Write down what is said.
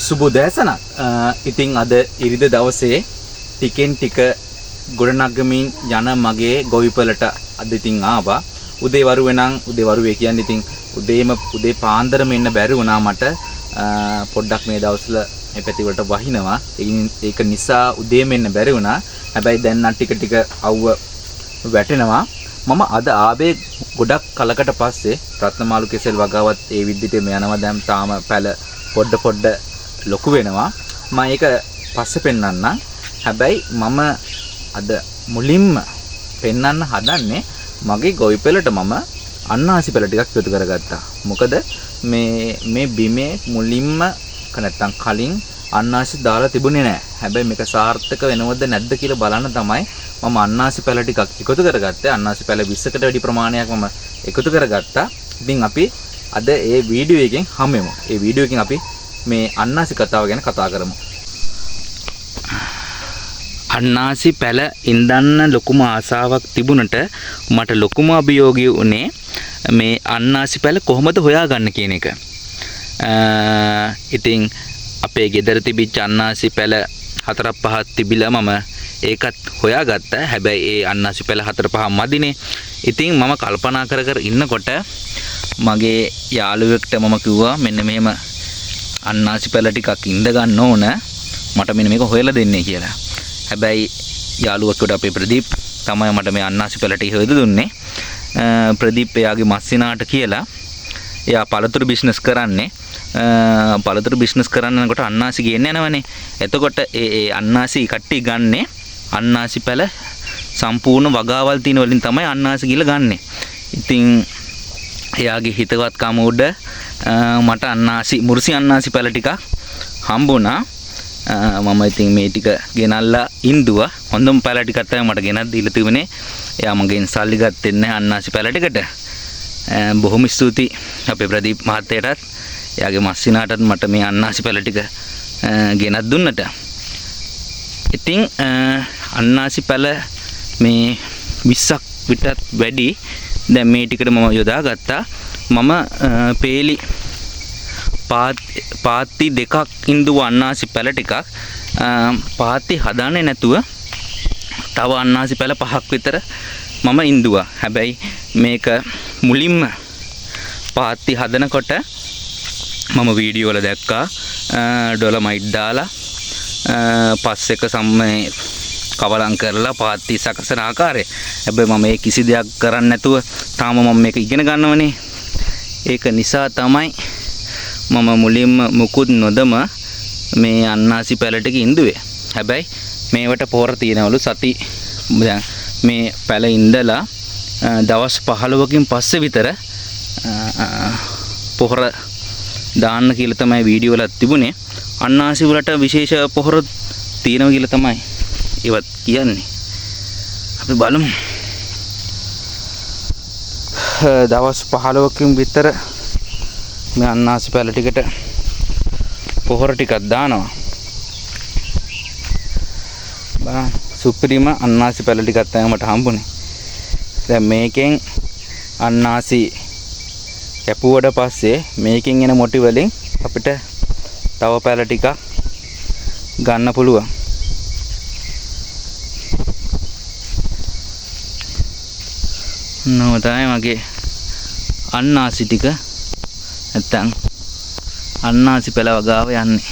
සුබෝදෑසනක්. ඉතින් අද ඉරිද දවසේ ටිකෙන් ටික ගොඩනගමින් යන මගේ ගොවිපලට අද ඉතින් ආවා. උදේ වරුවේ නම් උදේ වරුවේ කියන්නේ ඉතින් උදේ පාන්දරම එන්න බැරි වුණා මට. පොඩ්ඩක් මේ දවස්වල මේ පැති වලට වහිනවා. ඒක නිසා උදේම එන්න බැරි වුණා. හැබැයි දැන් නම් ටික ටික අවුව වැටෙනවා. මම අද ආවේ ගොඩක් කලකට පස්සේ රත්නමාලු කෙසෙල් වගාවත් ඒ විදිහටම යනවා. දැන් තාම පැල පොඩ ලොකු වෙනවා. මම ඒක පස්සේ පෙන්නන්නම්. හැබැයි මම අද මුලින්ම පෙන්නන්න හදන්නේ මගේ ගොවිපලට මම අන්නාසි පැල ටිකක් එකතු කරගත්තා. මොකද මේ බිමේ මුලින්ම නැත්තම් කලින් අන්නාසි දාලා තිබුණේ නැහැ. හැබැයි මේක සාර්ථක වෙනවද නැද්ද කියලා බලන්න තමයි මම අන්නාසි පැල ටිකක් එකතු කරගත්තේ. අන්නාසි පැල 20කට වැඩි ප්‍රමාණයක් මම එකතු කරගත්තා. ඉතින් අපි අද ඒ වීඩියෝ එකෙන් හමුවෙමු. ඒ වීඩියෝ එකෙන් අපි මේ අන්නාසි කතාව ගැන කතා කරමු. අන්නාසි පැල ඉඳන්න ලොකුම ආසාවක් තිබුණට මට ලොකුම අභියෝගය උනේ මේ අන්නාසි පැල කොහොමද හොයාගන්න කියන එක. ඉතින් අපේ ගෙදර තිබිච්ච අන්නාසි පැල 4-5ක් තිබිලා මම ඒකත් හොයාගත්තා. හැබැයි ඒ අන්නාසි පැල 4-5 මදිනේ. ඉතින් මම කල්පනා කර ඉන්නකොට මගේ යාළුවෙක්ට මම කිව්වා මෙන්න මෙහෙම අන්නාසි පැල ටිකක් ඉඳ ගන්න ඕන. මට මෙන්න මේක හොයලා දෙන්නේ කියලා. හැබැයි යාළුවෙකුට අපේ ප්‍රදීප් තමයි මට මේ අන්නාසි පැල ටික හොයලා දුන්නේ. ප්‍රදීප් එයාගේ මස්සිනාට කියලා එයා පළතුරු බිස්නස් කරන්නේ. පළතුරු බිස්නස් කරනකොට අන්නාසි ගේන්න යනවනේ. එතකොට ඒ අන්නාසි කට්ටිය ගන්නේ අන්නාසි පැල සම්පූර්ණ වගාවල් තියෙන වලින් තමයි අන්නාසි ගිල ගන්නෙ. ඉතින් එයාගේ හිතවත්කම උඩ මට අන්නාසි මුර්සි අන්නාසි පැල ටිකක් හම්බුණා. මම ඉතින් මේ ටික ගෙනල්ලා ඉන්දුවා. හොඳම පැල ටිකක් තමයි මට ගෙනත් දීලා තිබුණේ. එයා මගෙන් සල්ලි ගත්තේ නැහැ අන්නාසි පැල ටිකට. බොහොම ස්තුතියි අපේ ප්‍රදීප් මහත්තයාටත් එයාගේ මස්සිනාටත් මට මේ අන්නාසි පැල ටික ගෙනත් දුන්නට. ඉතින් අන්නාසි පැල මේ 20ක් විතරත් වැඩි දැන් මේ ටිකට මම යොදා ගත්තා. මම පේලි පාත්ති දෙකක් ඉඳුව අන්නාසි පැල ටිකක් පාත්ති හදාන්නේ නැතුව තව අන්නාසි පැල 5ක් විතර මම ඉඳුවා. හැබැයි මේක මුලින්ම පාත්ති හදනකොට මම වීඩියෝ වල දැක්කා ඩොලමයිට් දාලා පස් එක සම්මේ කවලම් කරලා පාත්ති සකසන ආකාරය. හැබැයි මම මේ කිසි දෙයක් කරන්නේ නැතුව තාම මම මේක ඉගෙන ගන්නවනේ. ඒක නිසා තමයි මම මුලින්ම මුකුත් නොදම මේ අන්නාසි පැල ටික ඉඳුවේ. හැබැයි මේවට පොහොර තියනවලු සති දැන් මේ පැල ඉඳලා දවස් 15කින් පස්සේ විතර පොහොර දාන්න කියලා තමයි වීඩියෝ වලත් තිබුණේ. අන්නාසි වලට විශේෂ පොහොර තියෙනවා කියලා තමයි ඒවත් කියන්නේ. අපි බලමු. දවස් 15කින් විතර මේ අන්නාසි පැල ටිකට පොහොර ටිකක් දානවා. බලන්න සුපිරිම අන්නාසි පැල ටිකක් තමයි මට හම්බුනේ. දැන් මේකෙන් අන්නාසි කැපුවට පස්සේ මේකෙන් එන මොටි වලින් අපිට තව පැල ටිකක් ගන්න පුළුවන්. නෝ තමයි මගේ අන්නාසි ටික නැත්තම් අන්නාසි පැල වගාව යන්නේ.